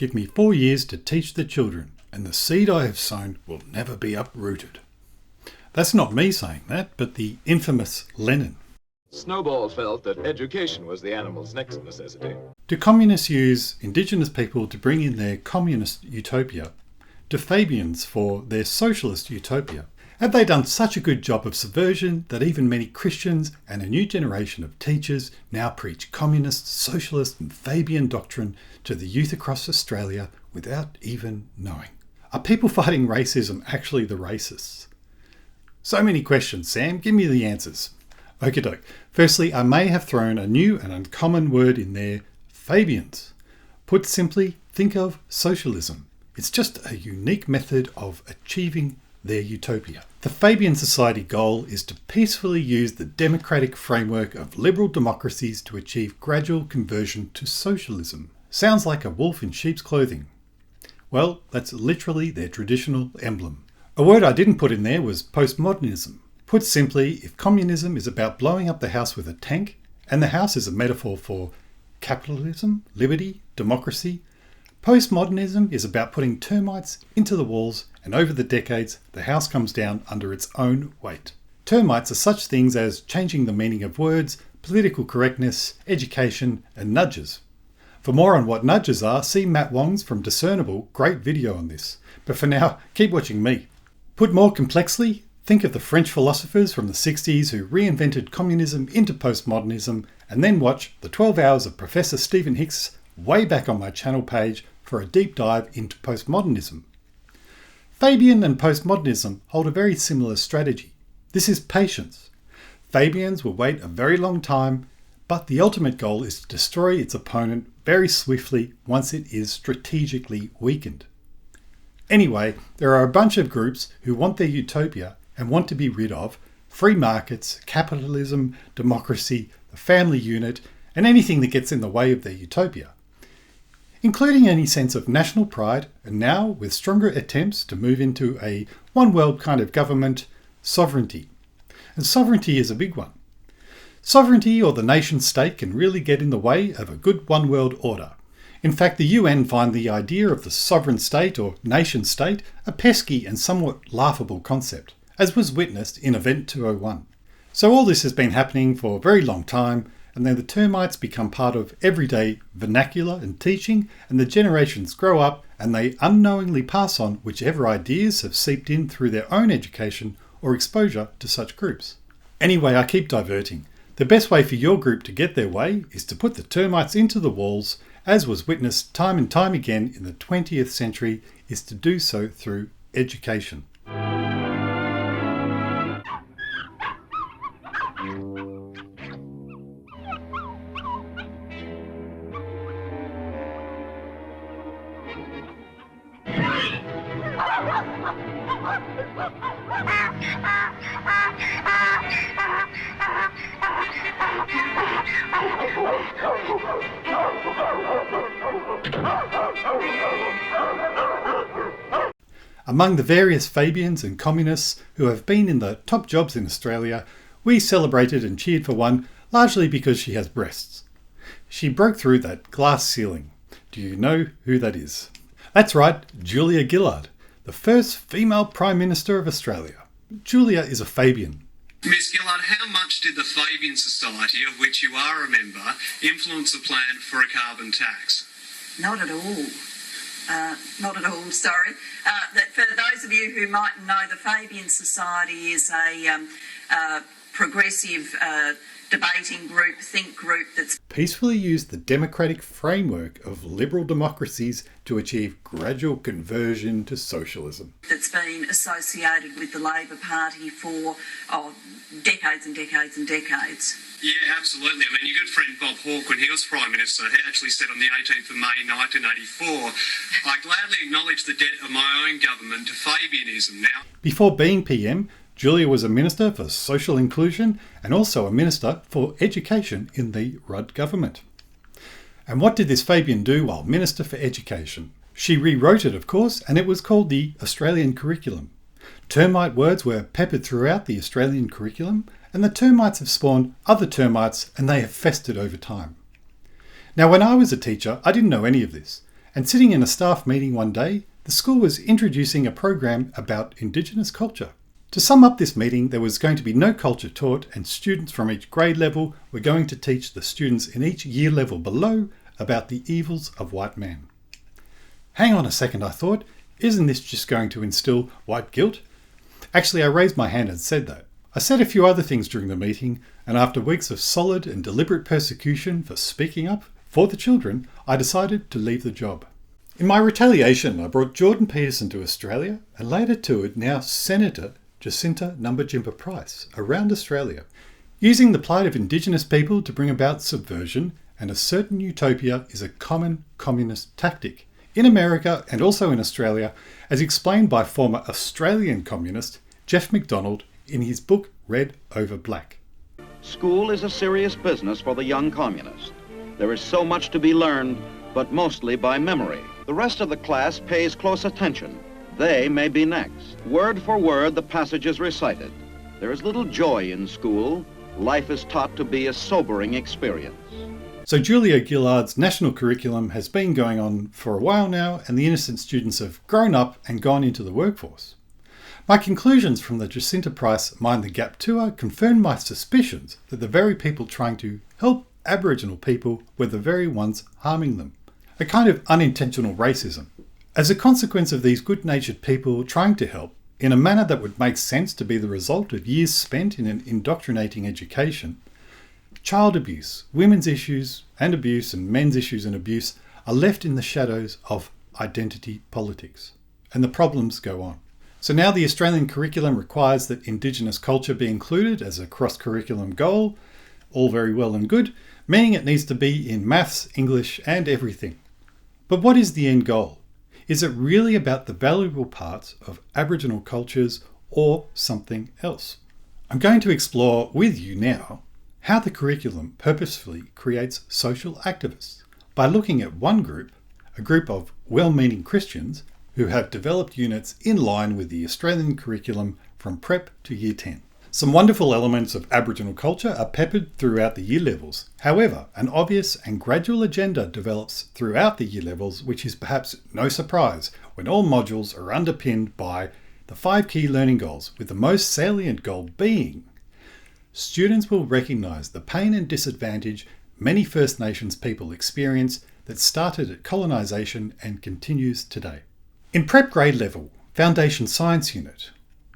Give me 4 years to teach the children, and the seed I have sown will never be uprooted. That's not me saying that, but the infamous Lenin. Snowball felt that education was the animal's next necessity. Do communists use indigenous people to bring in their communist utopia? Do Fabians for their socialist utopia? Have they done such a good job of subversion that even many Christians and a new generation of teachers now preach communist, socialist and Fabian doctrine to the youth across Australia without even knowing? Are people fighting racism actually the racists? So many questions, Sam. Give me the answers. Okie doke. Firstly, I may have thrown a new and uncommon word in there, Fabians. Put simply, think of socialism. It's just a unique method of achieving their utopia. The Fabian Society goal is to peacefully use the democratic framework of liberal democracies to achieve gradual conversion to socialism. Sounds like a wolf in sheep's clothing. Well, that's literally their traditional emblem. A word I didn't put in there was postmodernism. Put simply, if communism is about blowing up the house with a tank, and the house is a metaphor for capitalism, liberty, democracy, postmodernism is about putting termites into the walls, and over the decades, the house comes down under its own weight. Termites are such things as changing the meaning of words, political correctness, education, and nudges. For more on what nudges are, see Matt Wong's From Discernible, great video on this. But for now, keep watching me. Put more complexly, think of the French philosophers from the 60s who reinvented communism into postmodernism, and then watch the 12 hours of Professor Stephen Hicks way back on my channel page for a deep dive into postmodernism. Fabian and postmodernism hold a very similar strategy. This is patience. Fabians will wait a very long time, but the ultimate goal is to destroy its opponent very swiftly once it is strategically weakened. Anyway, there are a bunch of groups who want their utopia and want to be rid of free markets, capitalism, democracy, the family unit, and anything that gets in the way of their utopia, including any sense of national pride, and now with stronger attempts to move into a one world kind of government, sovereignty. And sovereignty is a big one. Sovereignty or the nation state can really get in the way of a good one world order. In fact, the UN find the idea of the sovereign state or nation state a pesky and somewhat laughable concept, as was witnessed in Event 201. So all this has been happening for a very long time, and then the termites become part of everyday vernacular and teaching, and the generations grow up and they unknowingly pass on whichever ideas have seeped in through their own education or exposure to such groups. Anyway, I keep diverting. The best way for your group to get their way is to put the termites into the walls, as was witnessed time and time again in the 20th century, is to do so through education. Among the various Fabians and communists who have been in the top jobs in Australia, we celebrated and cheered for one largely because she has breasts. She broke through that glass ceiling. Do you know who that is? That's right, Julia Gillard, the first female Prime Minister of Australia. Julia is a Fabian. Ms Gillard, how much did the Fabian Society, of which you are a member, influence the plan for a carbon tax? Not at all. Not at all, sorry. For those of you who mightn't know, the Fabian Society is a progressive debating group, think group that's peacefully used the democratic framework of liberal democracies to achieve gradual conversion to socialism. That's been associated with the Labor Party for decades and decades and decades. Yeah, absolutely. I mean, your good friend Bob Hawke, when he was Prime Minister, he actually said on the 18th of May 1984, I gladly acknowledge the debt of my own government to Fabianism. Now, before being PM, Julia was a Minister for Social Inclusion and also a Minister for Education in the Rudd government. And what did this Fabian do while Minister for Education? She rewrote it, of course, and it was called the Australian Curriculum. Termite words were peppered throughout the Australian curriculum, and the termites have spawned other termites and they have festered over time. Now, when I was a teacher, I didn't know any of this, And sitting in a staff meeting one day, the school was introducing a program about Indigenous culture. To sum up this meeting, there was going to be no culture taught, and students from each grade level were going to teach the students in each year level below about the evils of white man. Hang on a second, I thought. Isn't this just going to instill white guilt? Actually, I raised my hand and said that. I said a few other things during the meeting, and after weeks of solid and deliberate persecution for speaking up for the children, I decided to leave the job. In my retaliation, I brought Jordan Peterson to Australia and later toured now Senator Jacinta Numberjimpa Price around Australia, using the plight of Indigenous people to bring about subversion and a certain utopia is a common communist tactic in America and also in Australia, as explained by former Australian communist Jeff MacDonald in his book Red Over Black. School is a serious business for the young communist. There is so much to be learned, but mostly by memory. The rest of the class pays close attention. They may be next. Word for word, the passage is recited. There is little joy in school. Life is taught to be a sobering experience. So Julia Gillard's national curriculum has been going on for a while now, and the innocent students have grown up and gone into the workforce. My conclusions from the Jacinta Price Mind the Gap tour confirmed my suspicions that the very people trying to help Aboriginal people were the very ones harming them. A kind of unintentional racism. As a consequence of these good-natured people trying to help, in a manner that would make sense to be the result of years spent in an indoctrinating education, child abuse, women's issues and abuse, and men's issues and abuse are left in the shadows of identity politics. And the problems go on. So now the Australian curriculum requires that Indigenous culture be included as a cross-curriculum goal, all very well and good, meaning it needs to be in maths, English and everything. But what is the end goal? Is it really about the valuable parts of Aboriginal cultures or something else? I'm going to explore with you now how the curriculum purposefully creates social activists by looking at one group, a group of well-meaning Christians who have developed units in line with the Australian curriculum from prep to year 10. Some wonderful elements of Aboriginal culture are peppered throughout the year levels. However, an obvious and gradual agenda develops throughout the year levels, which is perhaps no surprise when all modules are underpinned by the 5 key learning goals, with the most salient goal being students will recognise the pain and disadvantage many First Nations people experience that started at colonisation and continues today. In prep grade level, Foundation Science Unit,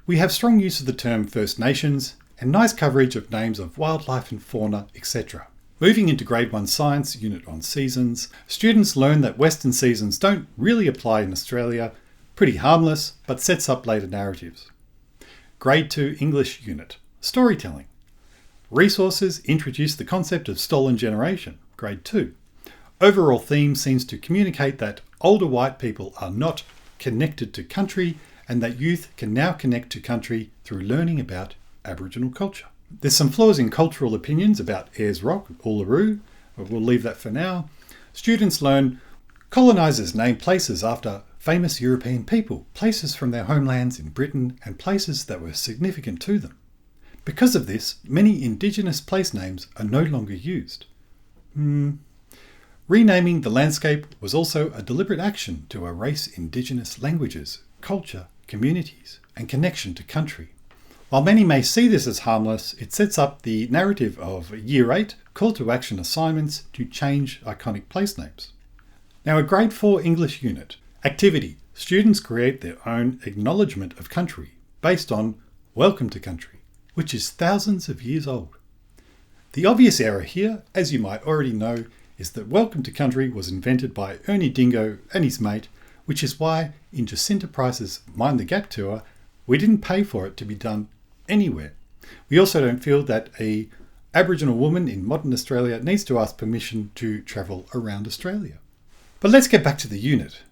we have strong use of the term First Nations and nice coverage of names of wildlife and fauna, etc. Moving into Grade 1 Science Unit on seasons, students learn that Western seasons don't really apply in Australia, pretty harmless, but sets up later narratives. Grade 2 English Unit, Storytelling. Resources introduce the concept of stolen generation, Grade 2. Overall theme seems to communicate that older white people are not connected to country and that youth can now connect to country through learning about Aboriginal culture. There's some flaws in cultural opinions about Ayers Rock, Uluru, but we'll leave that for now. Students learn colonisers name places after famous European people, places from their homelands in Britain and places that were significant to them. Because of this, many Indigenous place names are no longer used. Renaming the landscape was also a deliberate action to erase Indigenous languages, culture, communities, and connection to country. While many may see this as harmless, it sets up the narrative of Year 8 call to action assignments to change iconic place names. Now, a Grade 4 English unit, Activity. Students create their own acknowledgement of country based on Welcome to Country, which is thousands of years old. The obvious error here, as you might already know, is that Welcome to Country was invented by Ernie Dingo and his mate, which is why in Jacinta Price's Mind the Gap tour, we didn't pay for it to be done anywhere. We also don't feel that an Aboriginal woman in modern Australia needs to ask permission to travel around Australia. But let's get back to the unit.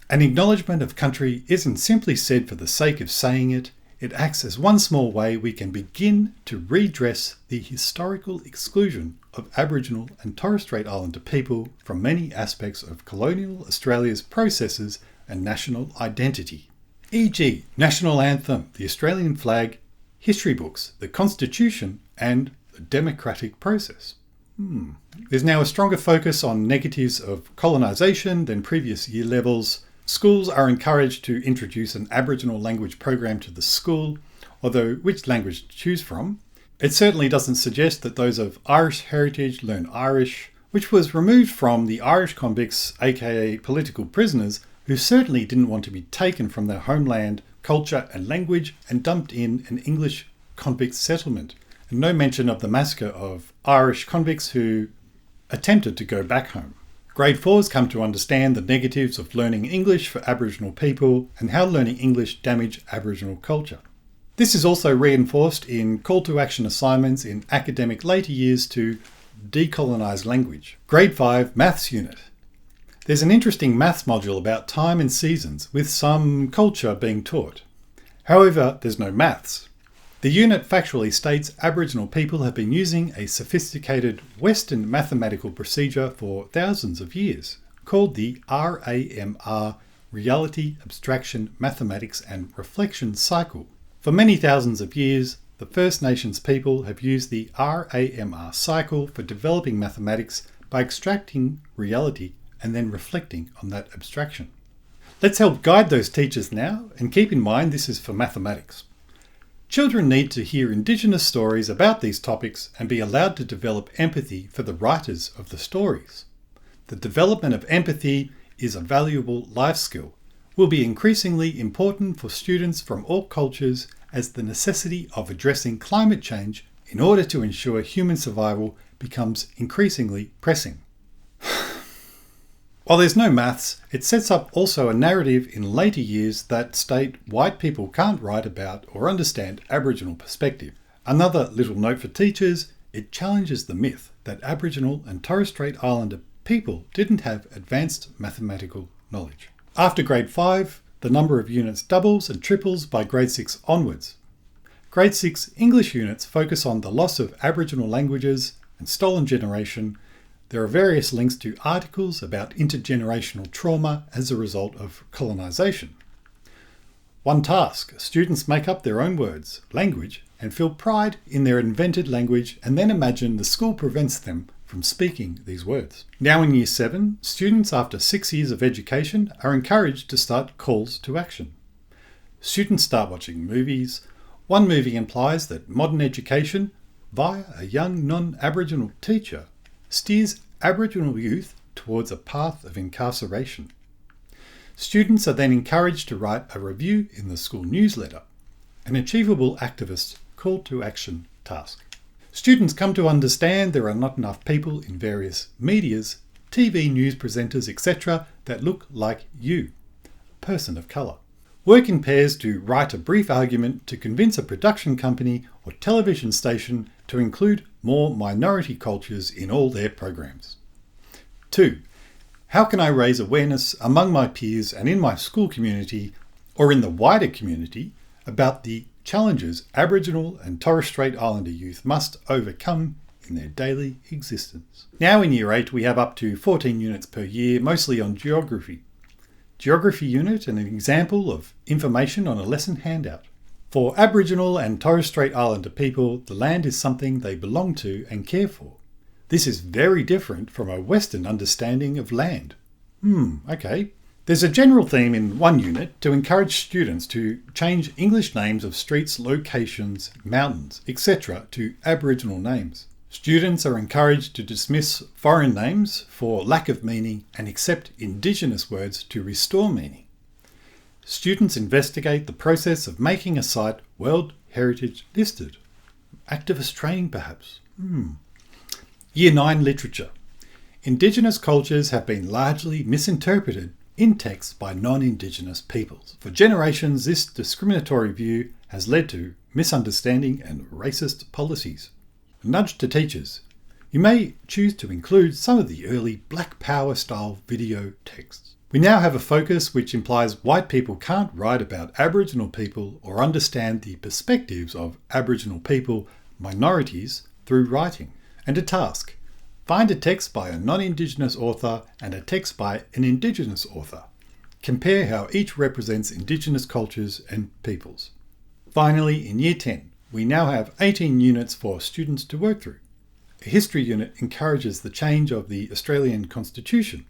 An acknowledgement of country isn't simply said for the sake of saying it. It acts as one small way we can begin to redress the historical exclusion of Aboriginal and Torres Strait Islander people from many aspects of colonial Australia's processes and national identity. E.g., national anthem, the Australian flag, history books, the Constitution and the democratic process. There's now a stronger focus on negatives of colonisation than previous year levels. Schools are encouraged to introduce an Aboriginal language program to the school, although which language to choose from. It certainly doesn't suggest that those of Irish heritage learn Irish, which was removed from the Irish convicts, aka political prisoners, who certainly didn't want to be taken from their homeland, culture and language and dumped in an English convict settlement. And no mention of the massacre of Irish convicts who attempted to go back home. Grade 4s come to understand the negatives of learning English for Aboriginal people and how learning English damage Aboriginal culture. This is also reinforced in call to action assignments in academic later years to decolonise language. Grade 5 Maths Unit. There's an interesting maths module about time and seasons with some culture being taught. However, there's no maths. The unit factually states Aboriginal people have been using a sophisticated Western mathematical procedure for thousands of years, called the RAMR, Reality, Abstraction, Mathematics and Reflection Cycle. For many thousands of years, the First Nations people have used the RAMR cycle for developing mathematics by extracting reality and then reflecting on that abstraction. Let's help guide those teachers now, and keep in mind this is for mathematics. Children need to hear Indigenous stories about these topics and be allowed to develop empathy for the writers of the stories. The development of empathy is a valuable life skill, will be increasingly important for students from all cultures as the necessity of addressing climate change in order to ensure human survival becomes increasingly pressing. While there's no maths, it sets up also a narrative in later years that state white people can't write about or understand Aboriginal perspective. Another little note for teachers, it challenges the myth that Aboriginal and Torres Strait Islander people didn't have advanced mathematical knowledge. After grade 5, the number of units doubles and triples by grade 6 onwards. Grade 6 English units focus on the loss of Aboriginal languages and stolen generation. There are various links to articles about intergenerational trauma as a result of colonisation. One task, students make up their own words, language, and feel pride in their invented language and then imagine the school prevents them from speaking these words. Now in Year 7, students after 6 years of education are encouraged to start calls to action. Students start watching movies. One movie implies that modern education, via a young non-Aboriginal teacher, steers Aboriginal youth towards a path of incarceration. Students are then encouraged to write a review in the school newsletter, an achievable activist call to action task. Students come to understand there are not enough people in various medias, TV news presenters, etc. that look like you, a person of colour. Work in pairs to write a brief argument to convince a production company or television station to include more minority cultures in all their programs. 2. How can I raise awareness among my peers and in my school community or in the wider community about the challenges Aboriginal and Torres Strait Islander youth must overcome in their daily existence? Now in Year 8 we have up to 14 units per year, mostly on geography. Geography unit and an example of information on a lesson handout. For Aboriginal and Torres Strait Islander people, the land is something they belong to and care for. This is very different from a Western understanding of land. Okay. There's a general theme in one unit to encourage students to change English names of streets, locations, mountains, etc. to Aboriginal names. Students are encouraged to dismiss foreign names for lack of meaning and accept Indigenous words to restore meaning. Students investigate the process of making a site World Heritage listed. Activist training perhaps. Year 9 Literature. Indigenous cultures have been largely misinterpreted in text by non-Indigenous peoples. For generations, this discriminatory view has led to misunderstanding and racist policies. A nudge to teachers. You may choose to include some of the early Black Power style video texts. We now have a focus which implies white people can't write about Aboriginal people or understand the perspectives of Aboriginal people, minorities, through writing. And a task. Find a text by a non-Indigenous author and a text by an Indigenous author. Compare how each represents Indigenous cultures and peoples. Finally, in Year 10, we now have 18 units for students to work through. a history unit encourages the change of the Australian Constitution.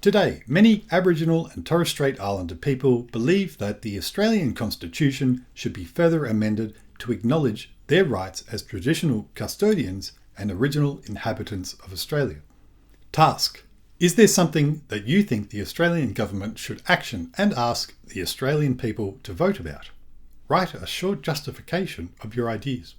Today, many Aboriginal and Torres Strait Islander people believe that the Australian Constitution should be further amended to acknowledge their rights as traditional custodians and original inhabitants of Australia. Task: is there something that you think the Australian government should action and ask the Australian people to vote about? Write a short justification of your ideas.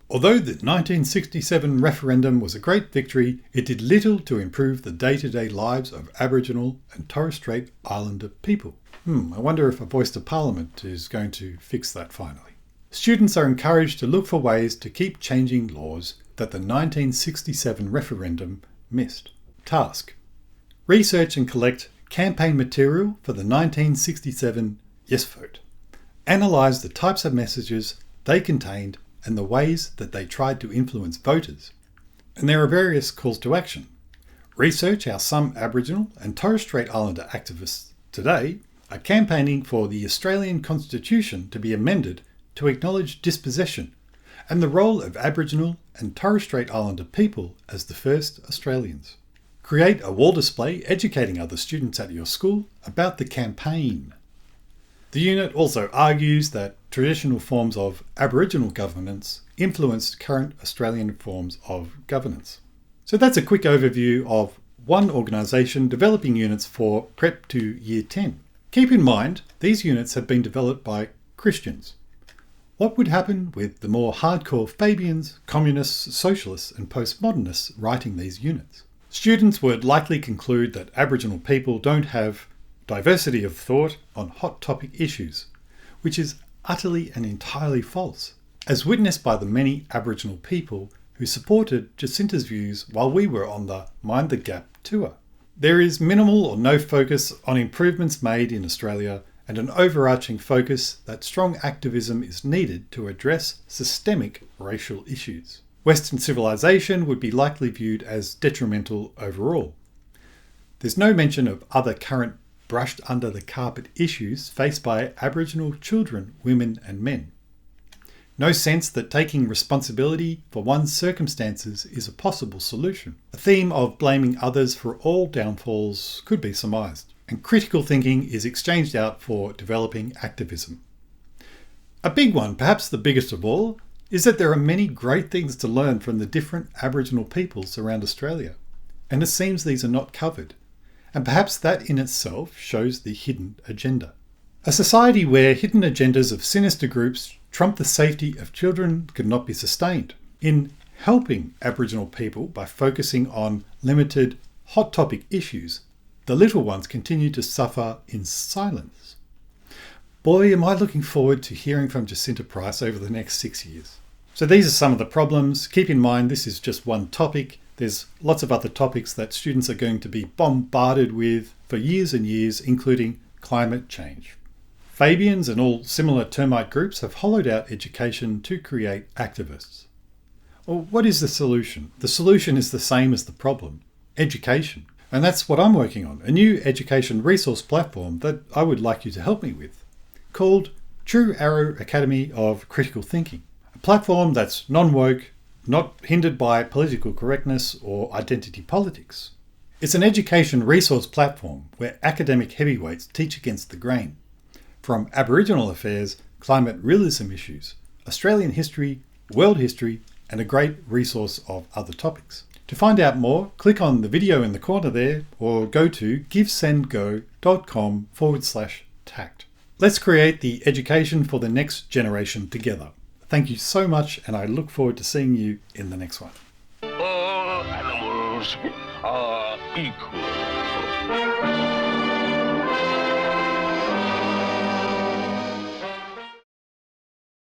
Although the 1967 referendum was a great victory, it did little to improve the day-to-day lives of Aboriginal and Torres Strait Islander people. I wonder if a voice to Parliament is going to fix that finally. Students are encouraged to look for ways to keep changing laws that the 1967 referendum missed. Task: research and collect campaign material for the 1967 Yes vote. Analyse the types of messages they contained and the ways that they tried to influence voters. And there are various calls to action. Research how some Aboriginal and Torres Strait Islander activists today are campaigning for the Australian Constitution to be amended to acknowledge dispossession and the role of Aboriginal and Torres Strait Islander people as the first Australians. Create a wall display educating other students at your school about the campaign. The unit also argues that traditional forms of Aboriginal governance influenced current Australian forms of governance. So that's a quick overview of one organisation developing units for Prep to Year 10. Keep in mind, these units have been developed by Christians. What would happen with the more hardcore Fabians, communists, socialists and postmodernists writing these units? Students would likely conclude that Aboriginal people don't have diversity of thought on hot topic issues, which is utterly and entirely false, as witnessed by the many Aboriginal people who supported Jacinta's views while we were on the Mind the Gap tour. There is minimal or no focus on improvements made in Australia and an overarching focus that strong activism is needed to address systemic racial issues. Western civilization would be likely viewed as detrimental overall. There's no mention of other current brushed under the carpet issues faced by Aboriginal children, women and men. No sense that taking responsibility for one's circumstances is a possible solution. A theme of blaming others for all downfalls could be surmised, and critical thinking is exchanged out for developing activism. A big one, perhaps the biggest of all, is that there are many great things to learn from the different Aboriginal peoples around Australia, and it seems these are not covered. And perhaps that in itself shows the hidden agenda. A society where hidden agendas of sinister groups trump the safety of children could not be sustained. In helping Aboriginal people by focusing on limited hot topic issues, the little ones continue to suffer in silence. Boy, am I looking forward to hearing from Jacinta Price over the next 6 years. So these are some of the problems. Keep in mind this is just one topic. There's lots of other topics that students are going to be bombarded with for years and years, including climate change. Fabians and all similar termite groups have hollowed out education to create activists. Well, what is the solution? The solution is the same as the problem: education. And that's what I'm working on, a new education resource platform that I would like you to help me with, called True Arrow Academy of Critical Thinking. A platform that's non-woke, not hindered by political correctness or identity politics. It's an education resource platform where academic heavyweights teach against the grain, from Aboriginal affairs, climate realism issues, Australian history, world history, and a great resource of other topics. To find out more, click on the video in the corner there or go to givesendgo.com/tact. Let's create the education for the next generation together. Thank you so much, and I look forward to seeing you in the next one. All animals are equal.